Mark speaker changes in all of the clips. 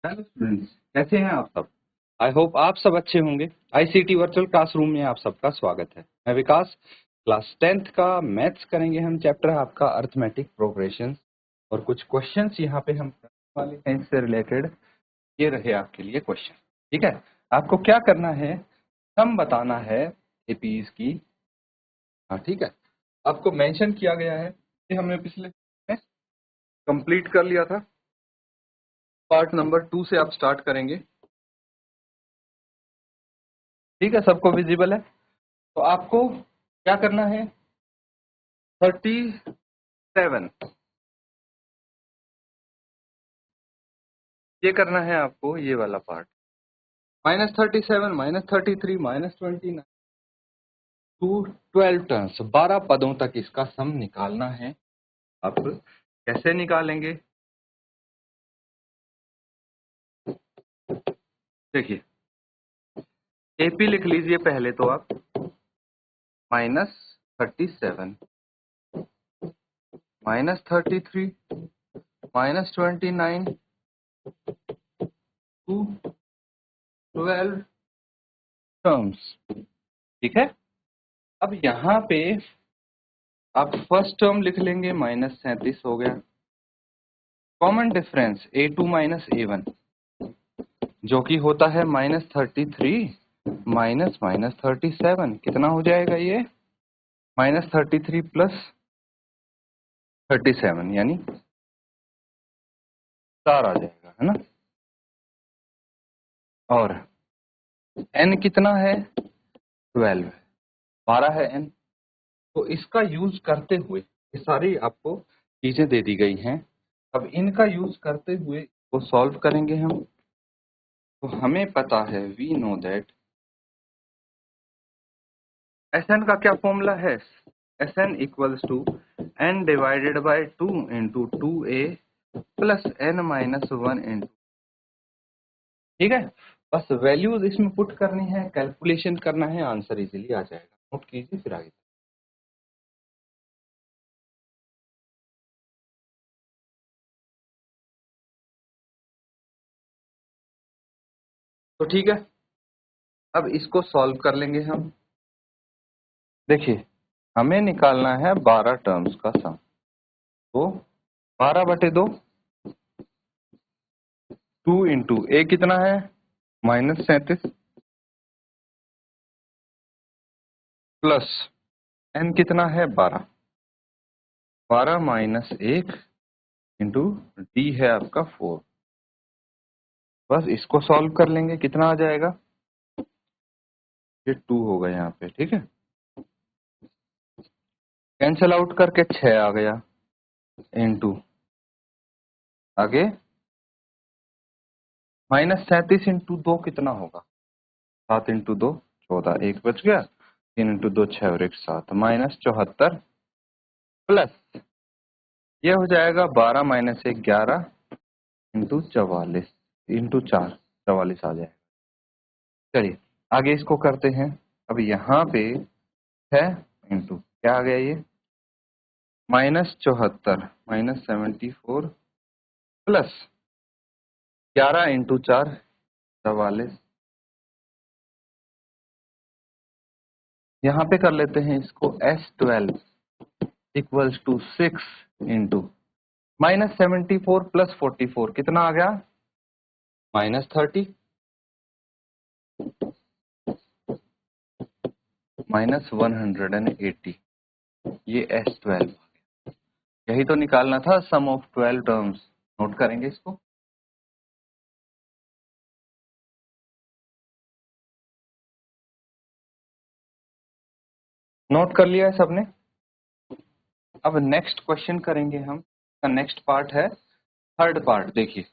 Speaker 1: Hello students, कैसे हैं आप सब। आई होप आप सब अच्छे होंगे। आईसीटी वर्चुअल क्लासरूम में आप सबका स्वागत है। मैं विकास, क्लास 10th का मैथ्स करेंगे हम। चैप्टर है आपका अर्थमेटिक प्रोग्रेशन और कुछ क्वेश्चंस यहाँ पे हम करने वाले हैं इससे रिलेटेड। ये रहे आपके लिए क्वेश्चन। ठीक है, आपको क्या करना है, सम बताना है एपीज की। हाँ ठीक है, आपको मेंशन किया गया है कि हमने पिछले कंप्लीट कर लिया था। पार्ट नंबर 2 से आप स्टार्ट करेंगे। ठीक है, सबको विजिबल है। तो आपको क्या करना है, 37 ये करना है आपको, ये वाला पार्ट। -37, -33, -29 टू 12 टर्म्स, 12 पदों तक इसका सम निकालना है। आप कैसे निकालेंगे, देखिए एपी लिख लीजिए पहले तो आप। -37, -33, -29 टू 12 टर्म्स। ठीक है, अब यहाँ पे आप फर्स्ट टर्म लिख लेंगे, -37 हो गया। कॉमन डिफरेंस A2 -A1 जो कि होता है -33 -37, कितना हो जाएगा ये, -33 + 37 यानी 4 आ जाएगा, है ना। और n कितना है, 12, 12 है n। तो इसका यूज करते हुए, ये सारी आपको चीजें दे दी गई हैं। अब इनका यूज करते हुए वो सॉल्व करेंगे हम। तो हमें पता है, वी नो दैट Sn का क्या फॉर्मूला है, Sn equals to n divided by 2 into 2a plus n minus 1 into. ठीक है, बस वैल्यूज इसमें पुट करनी है, कैलकुलेशन करना है, आंसर इजीली आ जाएगा। नोट कीजिए फिर आगे। तो ठीक है, अब इसको सॉल्व कर लेंगे हम। देखिए हमें निकालना है 12 टर्म्स का सम। तो 12/2, 2 इंटू ए कितना है, -37 प्लस n कितना है, 12, 12 माइनस 1 इंटू डी है आपका 4। बस इसको सॉल्व कर लेंगे, कितना आ जाएगा, ये 2 होगा यहाँ पे। ठीक है, कैंसल आउट करके 6 आ गया इंटू आगे -37 इंटू 2 कितना होगा, 7 इंटू 2 14, 1 बच गया, 3 इंटू 2 6 और 1 7, -74 प्लस ये हो जाएगा 12 माइनस 1 11 इंटू 44 इंटू 4, 44 आ जाएगा। चलिए आगे इसको करते हैं। अब यहाँ पे है इंटू क्या आ गया, ये -74 -74 प्लस 11 इंटू 4 44। यहाँ पे कर लेते हैं इसको, S12 equals to 6 into -74 plus 44 कितना आ गया, -30 -180, ये S12। यही तो निकालना था, सम ऑफ 12 टर्म्स। नोट करेंगे इसको। नोट कर लिया है सबने। अब नेक्स्ट क्वेश्चन करेंगे हम। नेक्स्ट पार्ट है थर्ड पार्ट। देखिए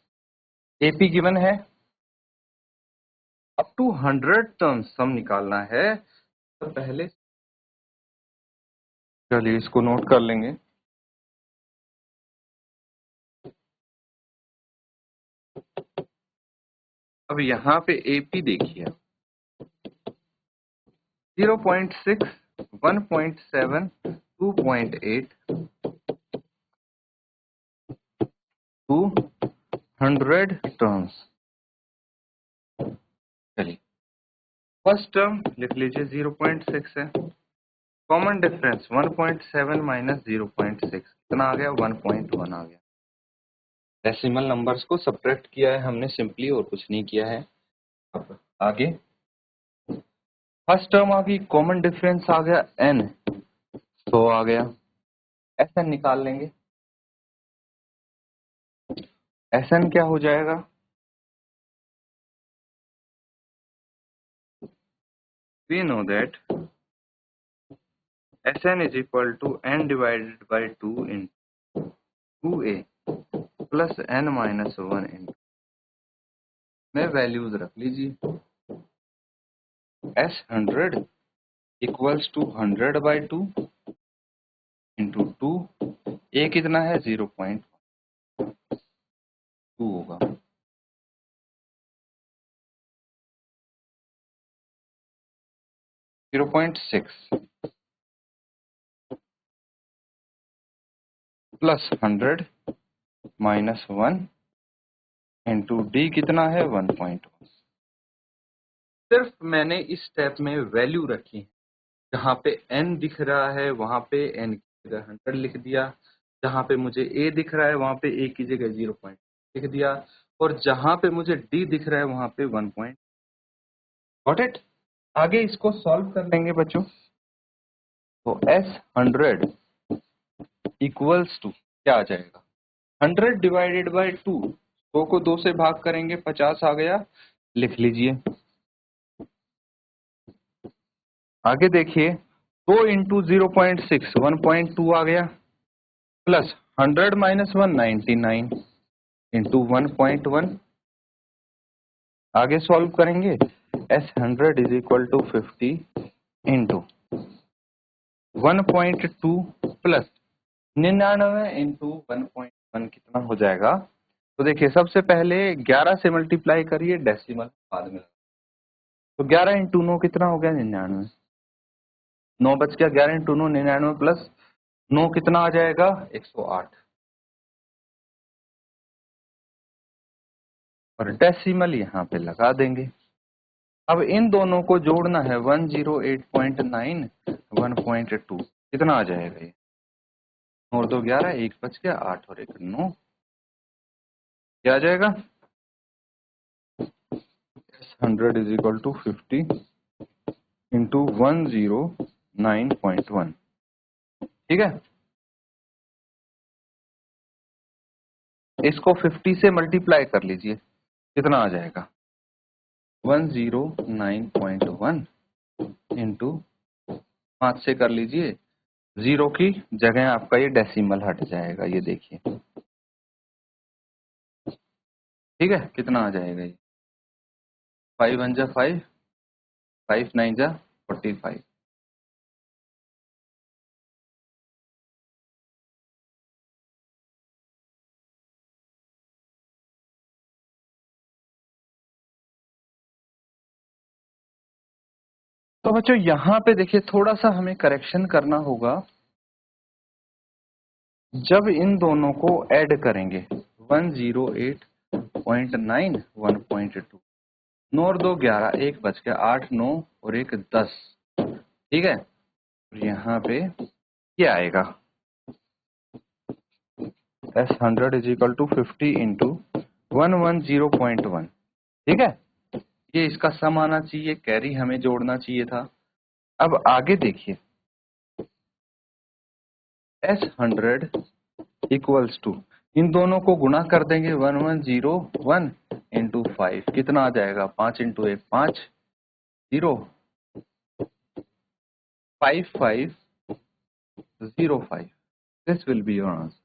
Speaker 1: एपी गिवन है, अप टू 100 टर्म्स सम निकालना है। तो पहले चलिए इसको नोट कर लेंगे। अब यहाँ पे एपी देखिए, 0.6, 1.7, 2.8 टू 100 टर्म्स। चलिए फर्स्ट टर्म लिख लीजिए 0.6 है, कॉमन डिफरेंस 1.7 माइनस 0.6 कितना आ गया 1.1 आ गया। डेसिमल नंबर्स को सब्ट्रैक्ट किया है हमने सिंपली और कुछ नहीं किया है। अब आगे फर्स्ट टर्म आ गई, कॉमन डिफरेंस आ गया n, तो आ गया Sn निकाल लेंगे। Sn क्या हो जाएगा, we know that Sn is equal to n divided by 2 into 2a plus n minus 1 into में वैल्यूज रख लीजिए। S100 equals to 100 by 2 into 2, a कितना है 0.2 होगा, 0.6 प्लस 100 माइनस 1 इंटू डी कितना है 1.1। सिर्फ मैंने इस स्टेप में वैल्यू रखी है, जहाँ पे n दिख रहा है वहां पे n की जगह 100 लिख दिया, जहाँ पे मुझे a दिख रहा है वहां पे a की जगह 0. लिख दिया, और जहाँ पे मुझे d दिख रहा है वहां पे 1. Got it. आगे इसको सॉल्व कर लेंगे बच्चों, तो S100 इक्वल्स टू क्या आ जाएगा 100 डिवाइडेड बाई 2, 2 को 2 से भाग करेंगे 50 आ गया, लिख लीजिए। आगे देखिए 2 इंटू 0.6 1.2 आ गया, प्लस 100 माइनस 1 99 इंटू 1.1। आगे सॉल्व करेंगे, S100 is equal to 50 into 1.2 plus 99 into 1.1 कितना हो जाएगा। तो देखिए सबसे पहले 11 से मल्टीप्लाई करिए, डेसिमल बाद में, तो 11 इंटू 9 कितना हो गया 99, 9 बच गया, 11 इंटू 9 99 प्लस 9 कितना आ जाएगा 108, और डेसिमल यहाँ पे लगा देंगे। अब इन दोनों को जोड़ना है 108.9 1.2 कितना आ जाएगा ये, 9 और 2 11, 1 बच गया, 8 और 1 9, क्या आ जाएगा 100 इज इक्वल टू 50 इंटू 109.1। ठीक है, इसको 50 से मल्टीप्लाई कर लीजिए, कितना आ जाएगा 109.1 इंटू 5 से कर लीजिए, 0 की जगह आपका ये डेसिमल हट जाएगा, ये देखिए। ठीक है, कितना आ जाएगा ये 5 1 जा 5, 5 9 जा 45। तो बच्चों यहाँ पे देखिए थोड़ा सा हमें करेक्शन करना होगा, जब इन दोनों को ऐड करेंगे 108.9 1.2, 9 और 2 11, 1 बच गया, 8 9 और 1 10। ठीक है, यहाँ पे क्या आएगा S100 is equal to 50 into 110.1। ठीक है, ये इसका सम आना चाहिए, कैरी हमें जोड़ना चाहिए था। अब आगे देखिए S100 इक्वल्स टू, इन दोनों को गुणा कर देंगे 1101 इंटू 5 कितना आ जाएगा 5 into 1 5 0 5505, this will be your answer.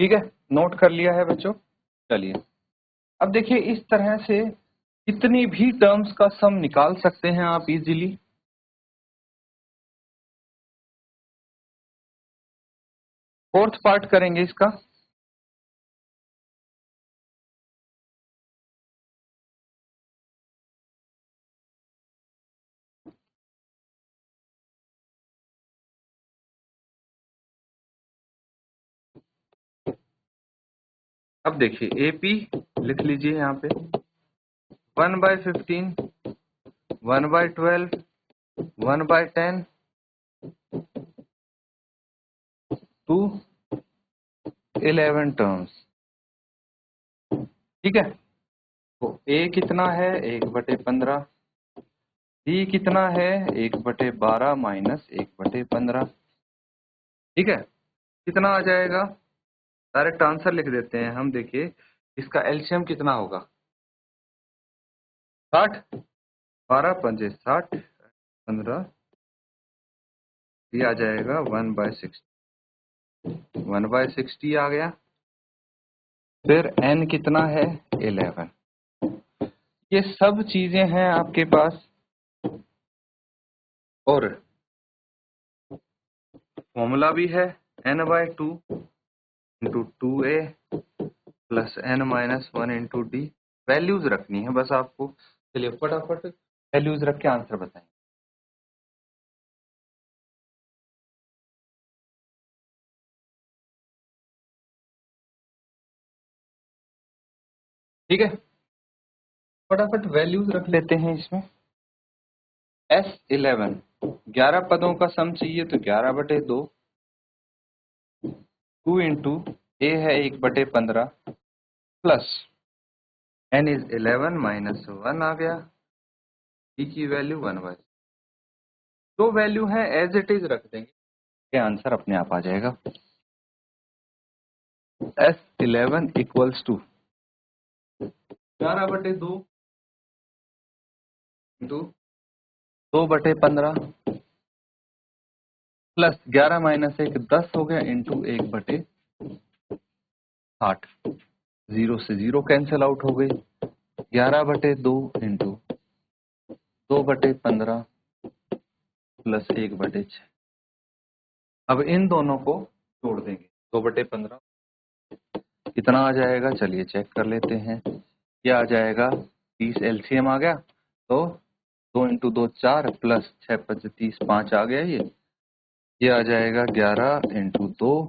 Speaker 1: ठीक है, नोट कर लिया है बच्चों। चलिए अब देखिए इस तरह से कितनी भी टर्म्स का सम निकाल सकते हैं आप इजीली। फोर्थ पार्ट करेंगे इसका, अब देखिए AP लिख लीजिए यहाँ पे 1/15, 1/12, 1/10 to 11 टर्म्स। ठीक है, तो A कितना है 1/15, B कितना है 1/12 माइनस 1/15। ठीक है, कितना आ जाएगा, डायरेक्ट आंसर लिख देते हैं हम। देखिए इसका एलसीएम कितना होगा 60, 12 पंजे 60, 15, ये आ जाएगा 1/60, 1/60 आ गया। फिर n कितना है 11। ये सब चीजें हैं आपके पास, और फॉर्मूला भी है n/2 into 2a plus n-1 into D. Values रखनी है बस आपको। चलिए फटाफट वैल्यूज रख के आंसर बताएं। ठीक है, फटाफट वैल्यूज रख लेते हैं इसमें। S11 11 पदों का सम चाहिए तो 11/2, 2 इंटू A है 1/15 प्लस n इज 11 माइनस 1 आ गया, D की वैल्यू 1/2। जो वैल्यू है एज इट इज रख देंगे, ये आंसर अपने आप आ जाएगा। S11 equals to 11/2 into 2/15 plus 11 minus 1 10 हो गया इंटू 1/60। 0 से 0 कैंसिल आउट हो गई। 11/2 इंटू 2/15 प्लस 1/6। अब इन दोनों को जोड़ देंगे, 2/15 कितना आ जाएगा, चलिए चेक कर लेते हैं। ये आ जाएगा 30, एलसीएम आ गया तो 2 इंटू 2 4 प्लस 6 5 30 5 आ गया। ये आ जाएगा 11 इंटू 2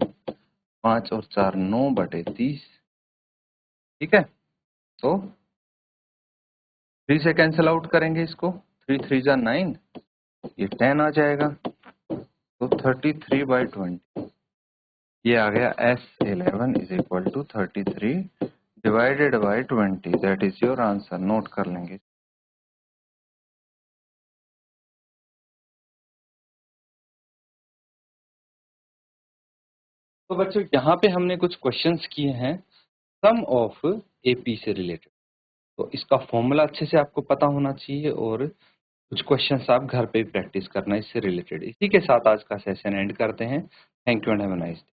Speaker 1: 5 और 4 9/30। ठीक है, तो 3 से कैंसिल आउट करेंगे इसको, 3 3 जा 9, ये 10 आ जाएगा तो 33/20। ये आ गया S11 is equal to 33 divided by 20। That is your answer. Note कर लेंगे। तो बच्चों यहाँ पे हमने कुछ क्वेश्चंस किए हैं सम ऑफ AP से रिलेटेड, तो इसका फॉर्मूला अच्छे से आपको पता होना चाहिए और कुछ क्वेश्चंस आप घर पे प्रैक्टिस करना इससे रिलेटेड। इसी के साथ आज का सेशन एंड करते हैं। Thank you and have a nice day.